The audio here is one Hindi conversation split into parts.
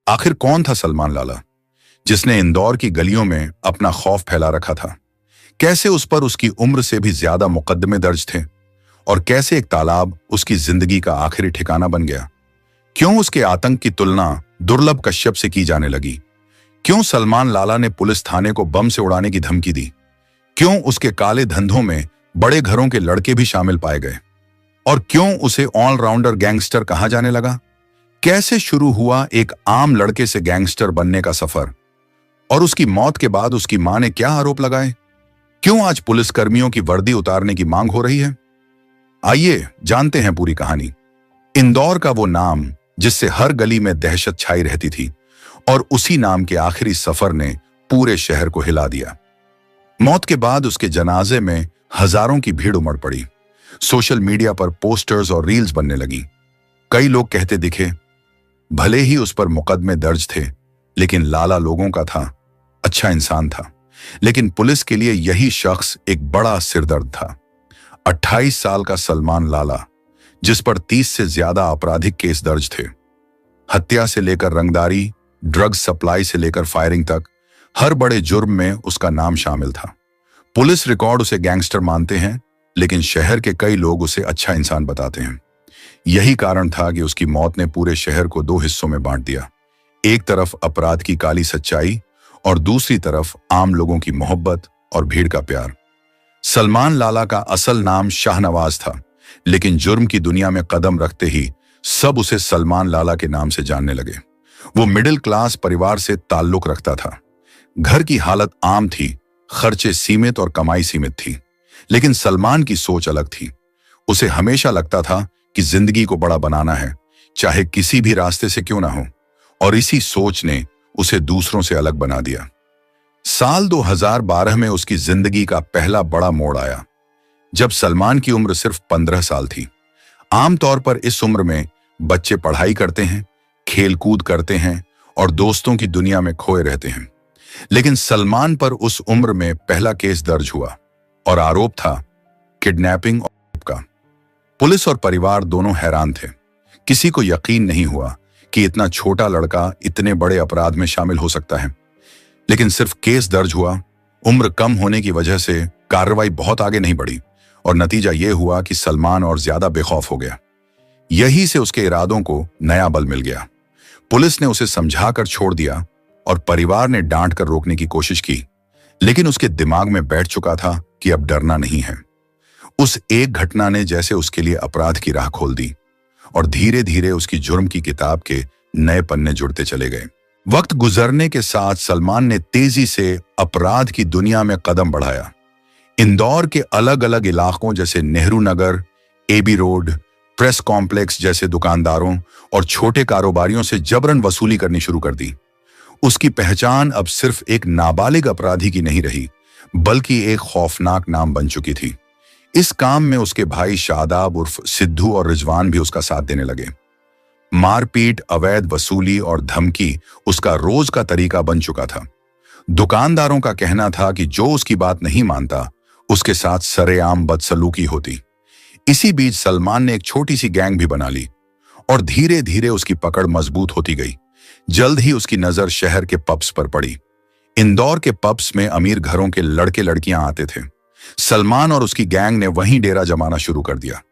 आखिर कौन था सलमान लाला, जिसने इंदौर की गलियों में अपना खौफ फैला रखा था? कैसे उस पर उसकी उम्र से भी ज्यादा मुकदमे दर्ज थे? और कैसे एक तालाब उसकी जिंदगी का आखिरी ठिकाना बन गया? क्यों उसके आतंक की तुलना दुर्लभ कश्यप से की जाने लगी? क्यों सलमान लाला ने पुलिस थाने को बम से उड़ाने की धमकी दी? क्यों उसके काले धंधों में बड़े घरों के लड़के भी शामिल पाए गए? और क्यों उसे ऑलराउंडर गैंगस्टर कहा जाने लगा? कैसे शुरू हुआ एक आम लड़के से गैंगस्टर बनने का सफर? और उसकी मौत के बाद उसकी मां ने क्या आरोप लगाए? क्यों आज पुलिसकर्मियों की वर्दी उतारने की मांग हो रही है? आइए जानते हैं पूरी कहानी। इंदौर का वो नाम जिससे हर गली में दहशत छाई रहती थी, और उसी नाम के आखिरी सफर ने पूरे शहर को हिला दिया। मौत के बाद उसके जनाजे में हजारों की भीड़ उमड़ पड़ी। सोशल मीडिया पर पोस्टर्स और रील्स बनने लगी। कई लोग कहते दिखे, भले ही उस पर मुकदमे दर्ज थे, लेकिन लाला लोगों का था, अच्छा इंसान था। लेकिन पुलिस के लिए यही शख्स एक बड़ा सिरदर्द था। 28 साल का सलमान लाला, जिस पर 30 से ज्यादा आपराधिक केस दर्ज थे। हत्या से लेकर रंगदारी, ड्रग्स सप्लाई से लेकर फायरिंग तक, हर बड़े जुर्म में उसका नाम शामिल था। पुलिस रिकॉर्ड उसे गैंगस्टर मानते हैं, लेकिन शहर के कई लोग उसे अच्छा इंसान बताते हैं। यही कारण था कि उसकी मौत ने पूरे शहर को दो हिस्सों में बांट दिया। एक तरफ अपराध की काली सच्चाई, और दूसरी तरफ आम लोगों की मोहब्बत और भीड़ का प्यार। सलमान लाला का असल नाम शाहनवाज था, लेकिन जुर्म की दुनिया में कदम रखते ही सब उसे सलमान लाला के नाम से जानने लगे। वो मिडिल क्लास परिवार से ताल्लुक रखता था। घर की हालत आम थी, खर्चे सीमित और कमाई सीमित थी। लेकिन सलमान की सोच अलग थी। उसे हमेशा लगता था कि जिंदगी को बड़ा बनाना है, चाहे किसी भी रास्ते से क्यों ना हो। और इसी सोच ने उसे दूसरों से अलग बना दिया। साल 2012 में उसकी जिंदगी का पहला बड़ा मोड़ आया, जब सलमान की उम्र सिर्फ 15 साल थी। आमतौर पर इस उम्र में बच्चे पढ़ाई करते हैं, खेल कूद करते हैं और दोस्तों की दुनिया में खोए रहते हैं। लेकिन सलमान पर उस उम्र में पहला केस दर्ज हुआ, और आरोप था किडनैपिंग और रेप का। पुलिस और परिवार दोनों हैरान थे। किसी को यकीन नहीं हुआ कि इतना छोटा लड़का इतने बड़े अपराध में शामिल हो सकता है। लेकिन सिर्फ केस दर्ज हुआ, उम्र कम होने की वजह से कार्रवाई बहुत आगे नहीं बढ़ी, और नतीजा यह हुआ कि सलमान और ज्यादा बेखौफ हो गया। यही से उसके इरादों को नया बल मिल गया। पुलिस ने उसे समझाकर छोड़ दिया, और परिवार ने डांट कर रोकने की कोशिश की, लेकिन उसके दिमाग में बैठ चुका था कि अब डरना नहीं है। उस एक घटना ने जैसे उसके लिए अपराध की राह खोल दी, और धीरे धीरे उसकी जुर्म की किताब के नए पन्ने जुड़ते चले गए। वक्त गुजरने के साथ सलमान ने तेजी से अपराध की दुनिया में कदम बढ़ाया। इंदौर के अलग अलग इलाकों जैसे Nehru Nagar, AB road, press complex जैसे दुकानदारों और छोटे कारोबारियों से जबरन वसूली करनी शुरू कर दी। उसकी पहचान अब सिर्फ एक नाबालिग अपराधी की नहीं रही, बल्कि एक खौफनाक नाम बन चुकी थी। इस काम में उसके भाई शादाब उर्फ सिद्धू और रिजवान भी उसका साथ देने लगे। मारपीट, अवैध वसूली और धमकी उसका रोज का तरीका बन चुका था। दुकानदारों का कहना था कि जो उसकी बात नहीं मानता, उसके साथ सरेआम बदसलूकी होती। इसी बीच सलमान ने एक छोटी सी गैंग भी बना ली, और धीरे धीरे उसकी पकड़ मजबूत होती गई। जल्द ही उसकी नजर शहर के पब्स पर पड़ी। इंदौर के पब्स में अमीर घरों के लड़के लड़कियां आते थे। सलमान और उसकी गैंग ने वहीं डेरा जमाना शुरू कर दिया।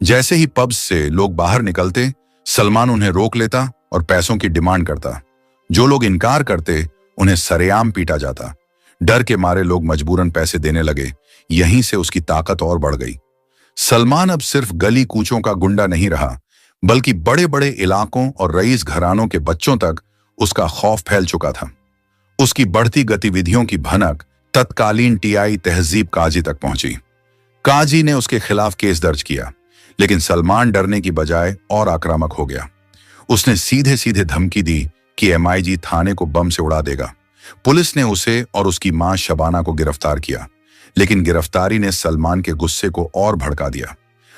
जैसे ही पब्स से लोग बाहर निकलते, सलमान उन्हें रोक लेता और पैसों की डिमांड करता। जो लोग इनकार करते, उन्हें सरेआम पीटा जाता। डर के मारे लोग मजबूरन पैसे देने लगे। यहीं से उसकी ताकत और बढ़ गई। सलमान अब सिर्फ गली कूचों का गुंडा नहीं रहा, बल्कि बड़े बड़े इलाकों और रईस घरानों के बच्चों तक उसका खौफ फैल चुका था। उसकी बढ़ती गतिविधियों की भनक तत्कालीन टीआई तहजीब काजी तक पहुंची। काजी ने उसके खिलाफ केस दर्ज किया, लेकिन सलमान डरने की बजाय और आक्रामक हो गया। उसने सीधे सीधे धमकी दी कि एमआईजी थाने को बम से उड़ा देगा। पुलिस ने उसे और उसकी मां शबाना को गिरफ्तार किया, लेकिन गिरफ्तारी ने सलमान के गुस्से को और भड़का दिया।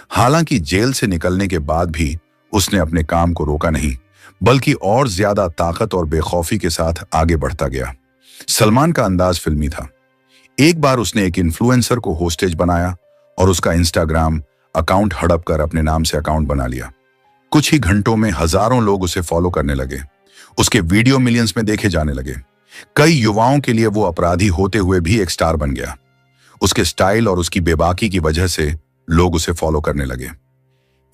हालांकि जेल से निकलने के बाद भी उसने अपने काम को रोका नहीं, बल्कि और ज्यादा ताकत और बेखौफी के साथ आगे बढ़ता गया। सलमान का अंदाज फिल्मी था। एक बार उसने एक इन्फ्लुएंसर को होस्टेज बनाया और उसका इंस्टाग्राम अकाउंट हड़प कर अपने नाम से अकाउंट बना लिया। कुछ ही घंटों में हजारों लोग उसे फॉलो करने लगे। उसके वीडियो मिलियंस में देखे जाने लगे। कई युवाओं के लिए वो अपराधी होते हुए भी एक स्टार बन गया। उसके स्टाइल और उसकी बेबाकी की वजह से लोग उसे फॉलो करने लगे।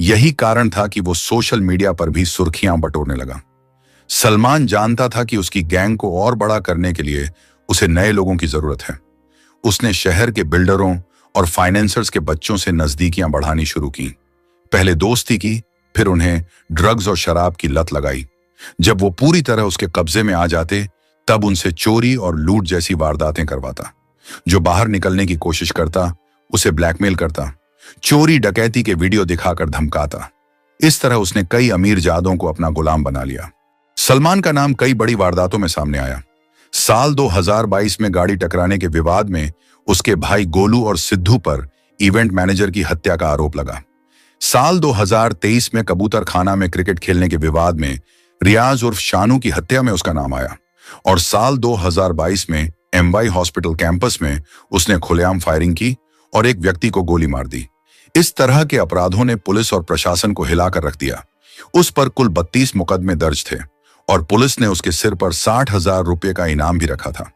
यही कारण था कि वो सोशल मीडिया पर भी सुर्खियां बटोरने लगा। सलमान जानता था कि उसकी गैंग को और बड़ा करने के लिए उसे नए लोगों की जरूरत है। उसने शहर के बिल्डरों और फाइनेंसर्स के बच्चों से नजदीकियां बढ़ानी शुरू की। पहले दोस्ती की, फिर उन्हें ड्रग्स और शराब की लत लगाई। जब वो पूरी तरह उसके कब्जे में आ जाते, तब उनसे चोरी और लूट जैसी वारदातें करवाता। जो बाहर निकलने की कोशिश करता, उसे ब्लैकमेल करता, चोरी डकैती के वीडियो दिखाकर धमकाता। इस तरह उसने कई अमीर जादों को अपना गुलाम बना लिया। सलमान का नाम कई बड़ी वारदातों में सामने आया। साल 2022 में गाड़ी टकराने के विवाद में उसके भाई गोलू और सिद्धू पर इवेंट मैनेजर की हत्या का आरोप लगा। साल 2023 में कबूतर खाना में क्रिकेट खेलने के विवाद में रियाज उर्फ शानू की हत्या में उसका नाम आया। और साल 2022 में एमवाई हॉस्पिटल कैंपस में उसने खुलेआम फायरिंग की और एक व्यक्ति को गोली मार दी। इस तरह के अपराधों ने पुलिस और प्रशासन को हिलाकर रख दिया। उस पर कुल 32 मुकदमे दर्ज थे और पुलिस ने उसके सिर पर 60,000 रुपये का इनाम भी रखा था।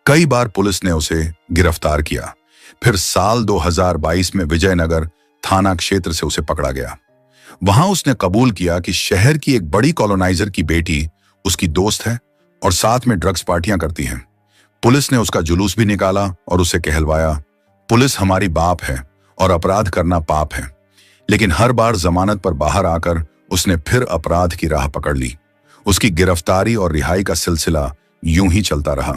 कई बार पुलिस ने उसे गिरफ्तार किया, फिर साल 2022 में विजयनगर थाना क्षेत्र से उसे पकड़ा गया। वहां उसने कबूल किया कि शहर की एक बड़ी कॉलोनाइजर की बेटी उसकी दोस्त है और साथ में ड्रग्स पार्टियां करती हैं। पुलिस ने उसका जुलूस भी निकाला और उसे कहलवाया, पुलिस हमारी बाप है और अपराध करना पाप है। लेकिन हर बार जमानत पर बाहर आकर उसने फिर अपराध की राह पकड़ ली। उसकी गिरफ्तारी और रिहाई का सिलसिला यूं ही चलता रहा।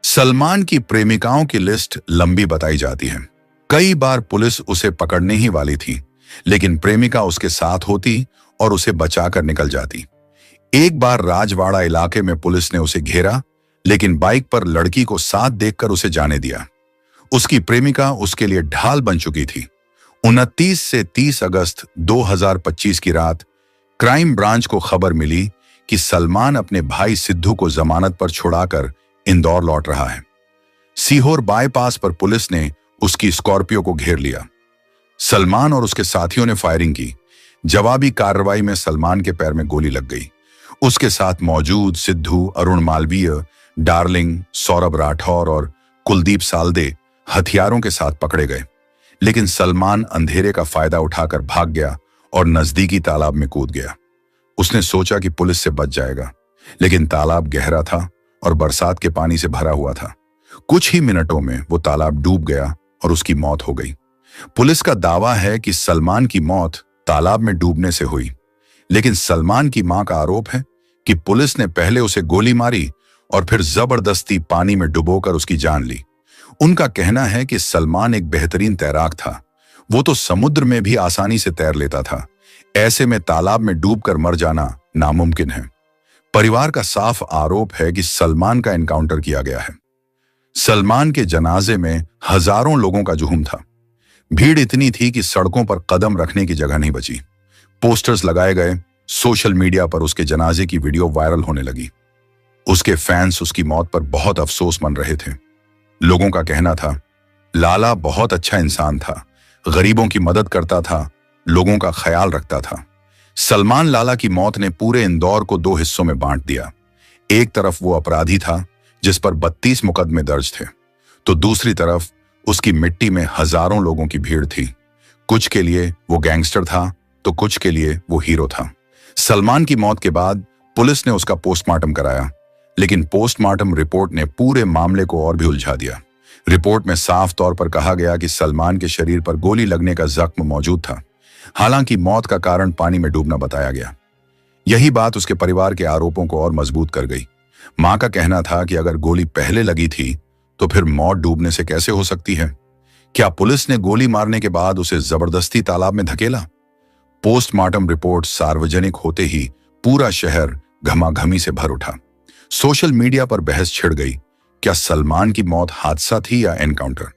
सलमान की प्रेमिकाओं की लिस्ट लंबी बताई जाती है। कई बार पुलिस उसे पकड़ने ही वाली थी, लेकिन प्रेमिका उसके साथ होती और उसे बचाकर निकल जाती। एक बार राजवाड़ा इलाके में पुलिस ने उसे घेरा, लेकिन बाइक पर लड़की को साथ देखकर उसे जाने दिया। उसकी प्रेमिका उसके लिए ढाल बन चुकी थी। 29 से 30 अगस्त 2025 की रात क्राइम ब्रांच को खबर मिली कि सलमान अपने भाई सिद्धू को जमानत पर छुड़ाकर इंदौर लौट रहा है। सीहोर बाईपास पर पुलिस ने उसकी स्कॉर्पियो को घेर लिया। सलमान और उसके साथियों ने फायरिंग की। जवाबी कार्रवाई में सलमान के पैर में गोली लग गई। उसके साथ मौजूद सिद्धू, अरुण मालवीय, डार्लिंग, सौरभ राठौर और कुलदीप सालदे हथियारों के साथ पकड़े गए। लेकिन सलमान अंधेरे का फायदा उठाकर भाग गया और नजदीकी तालाब में कूद गया। उसने सोचा कि पुलिस से बच जाएगा, लेकिन तालाब गहरा था और बरसात के पानी से भरा हुआ था। कुछ ही मिनटों में वो तालाब डूब गया और उसकी मौत हो गई। पुलिस का दावा है कि सलमान की मौत तालाब में डूबने से हुई, लेकिन सलमान की मां का आरोप है कि पुलिस ने पहले उसे गोली मारी और फिर जबरदस्ती पानी में डुबोकर उसकी जान ली। उनका कहना है कि सलमान एक बेहतरीन तैराक था। वो तो समुद्र में भी आसानी से तैर लेता था। ऐसे में तालाब में डूबकर मर जाना नामुमकिन है। परिवार का साफ आरोप है कि सलमान का एनकाउंटर किया गया है। सलमान के जनाजे में हजारों लोगों का जुहूम था। भीड़ इतनी थी कि सड़कों पर कदम रखने की जगह नहीं बची। पोस्टर्स लगाए गए। सोशल मीडिया पर उसके जनाजे की वीडियो वायरल होने लगी। उसके फैंस उसकी मौत पर बहुत अफसोस मन रहे थे। लोगों का कहना था, लाला बहुत अच्छा इंसान था, गरीबों की मदद करता था, लोगों का ख्याल रखता था। सलमान लाला की मौत ने पूरे इंदौर को दो हिस्सों में बांट दिया। एक तरफ वो अपराधी था जिस पर 32 मुकदमे दर्ज थे, तो दूसरी तरफ उसकी मिट्टी में हजारों लोगों की भीड़ थी। कुछ के लिए वो गैंगस्टर था तो कुछ के लिए वो हीरो था। सलमान की मौत के बाद पुलिस ने उसका पोस्टमार्टम कराया, लेकिन पोस्टमार्टम रिपोर्ट ने पूरे मामले को और भी उलझा दिया। रिपोर्ट में साफ तौर पर कहा गया कि सलमान के शरीर पर गोली लगने का जख्म मौजूद था। हालांकि मौत का कारण पानी में डूबना बताया गया। यही बात उसके परिवार के आरोपों को और मजबूत कर गई। मां का कहना था कि अगर गोली पहले लगी थी तो फिर मौत डूबने से कैसे हो सकती है? क्या पुलिस ने गोली मारने के बाद उसे जबरदस्ती तालाब में धकेला? पोस्टमार्टम रिपोर्ट सार्वजनिक होते ही पूरा शहर घमाघमी से भर उठा। सोशल मीडिया पर बहस छिड़ गई, क्या सलमान की मौत हादसा थी या एनकाउंटर?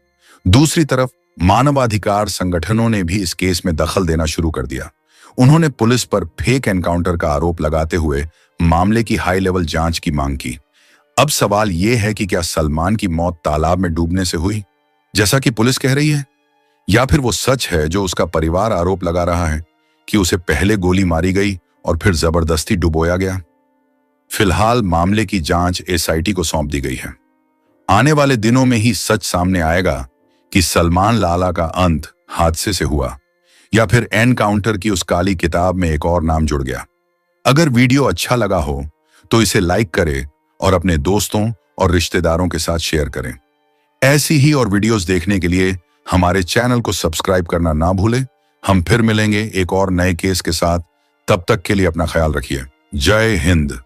दूसरी तरफ मानवाधिकार संगठनों ने भी इस केस में दखल देना शुरू कर दिया। उन्होंने पुलिस पर फेक एनकाउंटर का आरोप लगाते हुए मामले की हाई लेवल जांच की मांग की। अब सवाल यह है कि क्या सलमान की मौत तालाब में डूबने से हुई, जैसा कि पुलिस कह रही है, या फिर वो सच है जो उसका परिवार आरोप लगा रहा है कि उसे पहले गोली मारी गई और फिर जबरदस्ती डुबोया गया? फिलहाल मामले की जांच एसआईटी को सौंप दी गई है। आने वाले दिनों में ही सच सामने आएगा कि सलमान लाला का अंत हादसे से हुआ या फिर एनकाउंटर की उस काली किताब में एक और नाम जुड़ गया। अगर वीडियो अच्छा लगा हो तो इसे लाइक करें और अपने दोस्तों और रिश्तेदारों के साथ शेयर करें। ऐसी ही और वीडियोस देखने के लिए हमारे चैनल को सब्सक्राइब करना ना भूलें। हम फिर मिलेंगे एक और नए केस के साथ। तब तक के लिए अपना ख्याल रखिए। जय हिंद।